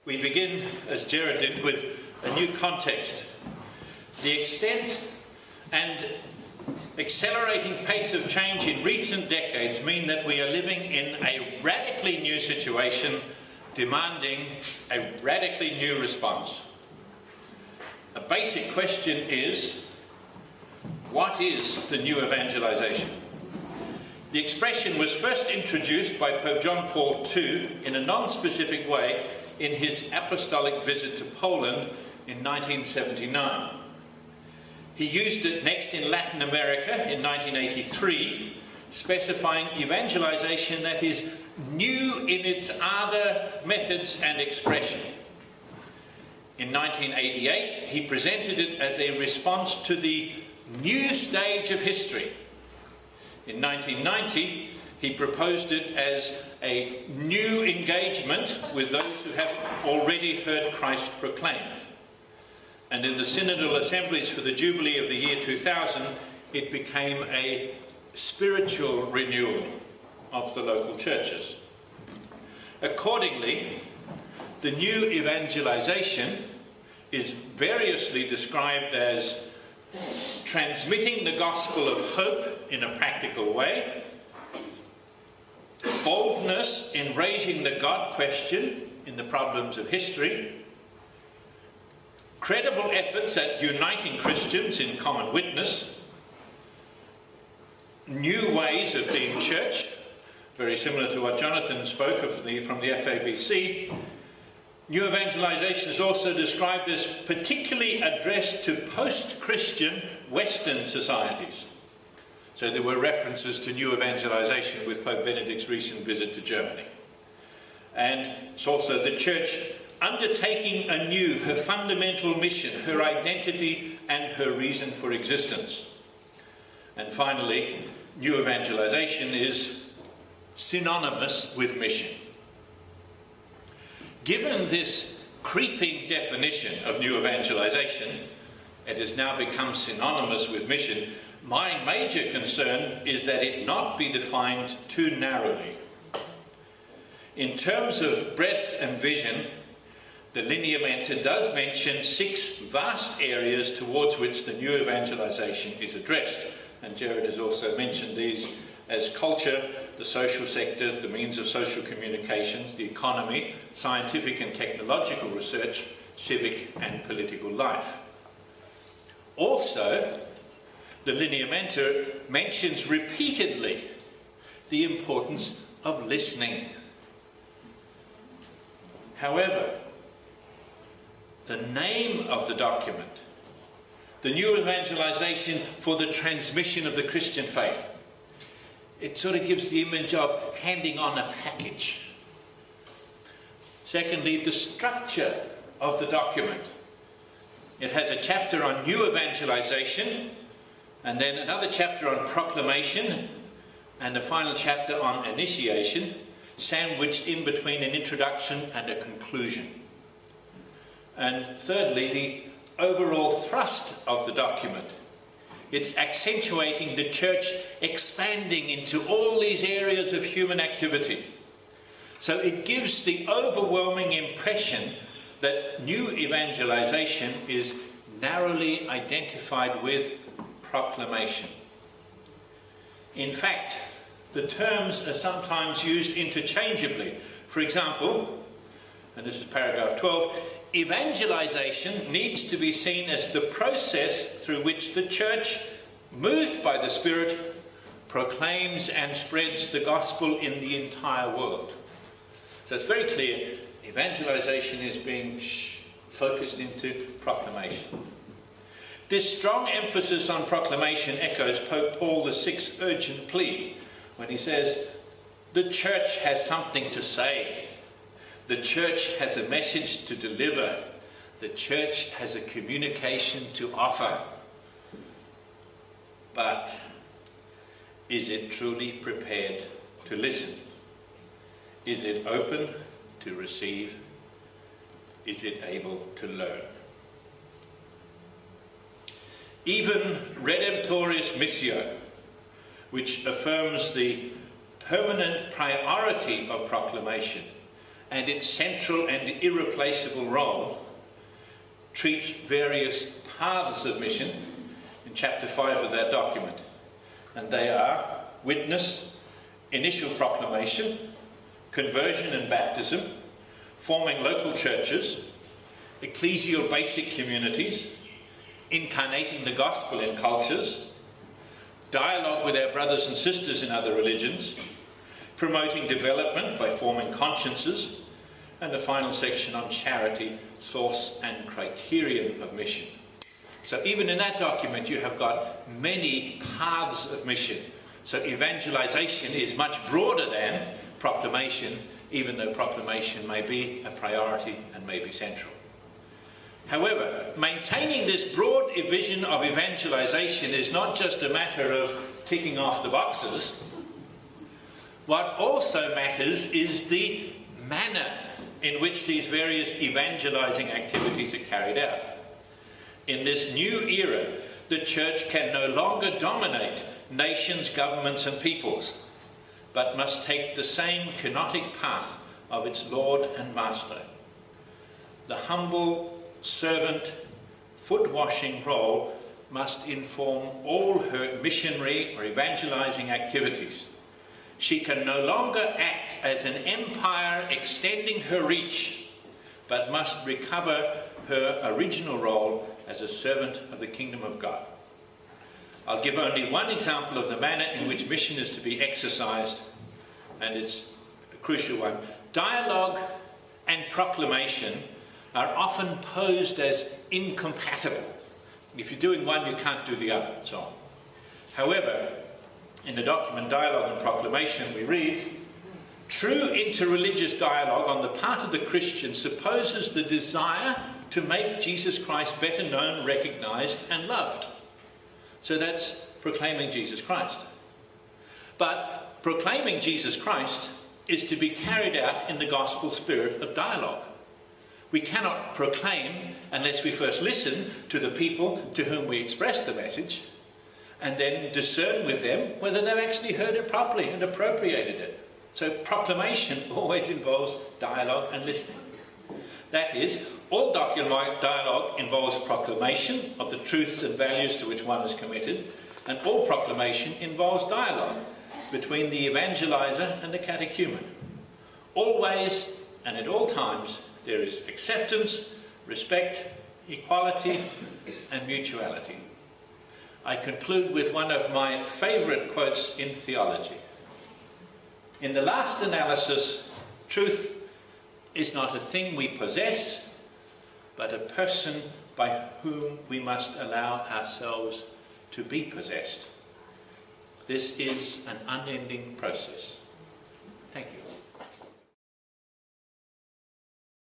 We begin, as Jared did, with a new context. The extent and accelerating pace of change in recent decades mean that we are living in a radically new situation, demanding a radically new response. A basic question is, what is the new evangelization? The expression was first introduced by Pope John Paul II in a non-specific way in his apostolic visit to Poland in 1979. He used it next in Latin America in 1983, specifying evangelization that is new in its ardour, methods and expression. In 1988, he presented it as a response to the new stage of history. In 1990, he proposed it as a new engagement with those who have already heard Christ proclaimed. And in the synodal assemblies for the Jubilee of the year 2000, it became a spiritual renewal of the local churches. Accordingly, the new evangelization is variously described as transmitting the gospel of hope in a practical way, boldness in raising the God question in the problems of history, credible efforts at uniting Christians in common witness, new ways of being church, very similar to what Jonathan spoke of from the FABC. New evangelization is also described as particularly addressed to post-Christian Western societies. So there were references to new evangelization with Pope Benedict's recent visit to Germany. And it's also the Church undertaking anew her fundamental mission, her identity and her reason for existence. And finally, new evangelization is synonymous with mission. Given this creeping definition of new evangelization, it has now become synonymous with mission. My major concern is that it not be defined too narrowly. In terms of breadth and vision, the Lineamenta does mention 6 vast areas towards which the new evangelization is addressed. And Jared has also mentioned these as culture, the social sector, the means of social communications, the economy, scientific and technological research, civic and political life. Also, the Lineamenta mentions repeatedly the importance of listening. However, the name of the document, the new evangelization for the transmission of the Christian faith, it sort of gives the image of handing on a package. Secondly, the structure of the document. It has a chapter on new evangelization, and then another chapter on proclamation, and a final chapter on initiation, sandwiched in between an introduction and a conclusion. And thirdly, the overall thrust of the document. It's accentuating the church expanding into all these areas of human activity. So it gives the overwhelming impression that new evangelization is narrowly identified with proclamation. In fact, the terms are sometimes used interchangeably. For example, and this is paragraph 12, evangelization needs to be seen as the process through which the church, moved by the Spirit, proclaims and spreads the gospel in the entire world. So it's very clear, evangelization is being focused into proclamation. This strong emphasis on proclamation echoes Pope Paul VI's urgent plea when he says, the church has something to say. The church has a message to deliver. The church has a communication to offer. But is it truly prepared to listen? Is it open to receive? Is it able to learn? Even Redemptoris Missio, which affirms the permanent priority of proclamation and its central and irreplaceable role, treats various paths of mission in chapter 5 of that document. And they are witness, initial proclamation, conversion and baptism, forming local churches, ecclesial basic communities, incarnating the gospel in cultures, dialogue with our brothers and sisters in other religions, promoting development by forming consciences, and the final section on charity, source and criterion of mission. So even in that document you have got many paths of mission. So evangelization is much broader than proclamation, even though proclamation may be a priority and may be central. However, maintaining this broad vision of evangelization is not just a matter of ticking off the boxes. What also matters is the manner in which these various evangelizing activities are carried out. In this new era, the church can no longer dominate nations, governments and peoples, but must take the same kenotic path of its Lord and Master. The humble servant foot-washing role must inform all her missionary or evangelizing activities. She can no longer act as an empire extending her reach, but must recover her original role as a servant of the kingdom of God. I'll give only one example of the manner in which mission is to be exercised, and it's a crucial one. Dialogue and proclamation are often posed as incompatible. If you're doing one, you can't do the other, and so on. However, in the document Dialogue and Proclamation, we read, true interreligious dialogue on the part of the Christian supposes the desire to make Jesus Christ better known, recognised and loved. So that's proclaiming Jesus Christ. But proclaiming Jesus Christ is to be carried out in the gospel spirit of dialogue. We cannot proclaim unless we first listen to the people to whom we express the message, and then discern with them whether they've actually heard it properly and appropriated it. So proclamation always involves dialogue and listening. That is, all dialogue involves proclamation of the truths and values to which one is committed, and all proclamation involves dialogue between the evangelizer and the catechumen. Always and at all times there is acceptance, respect, equality and mutuality. I conclude with one of my favourite quotes in theology. In the last analysis, truth is not a thing we possess, but a person by whom we must allow ourselves to be possessed. This is an unending process. Thank you.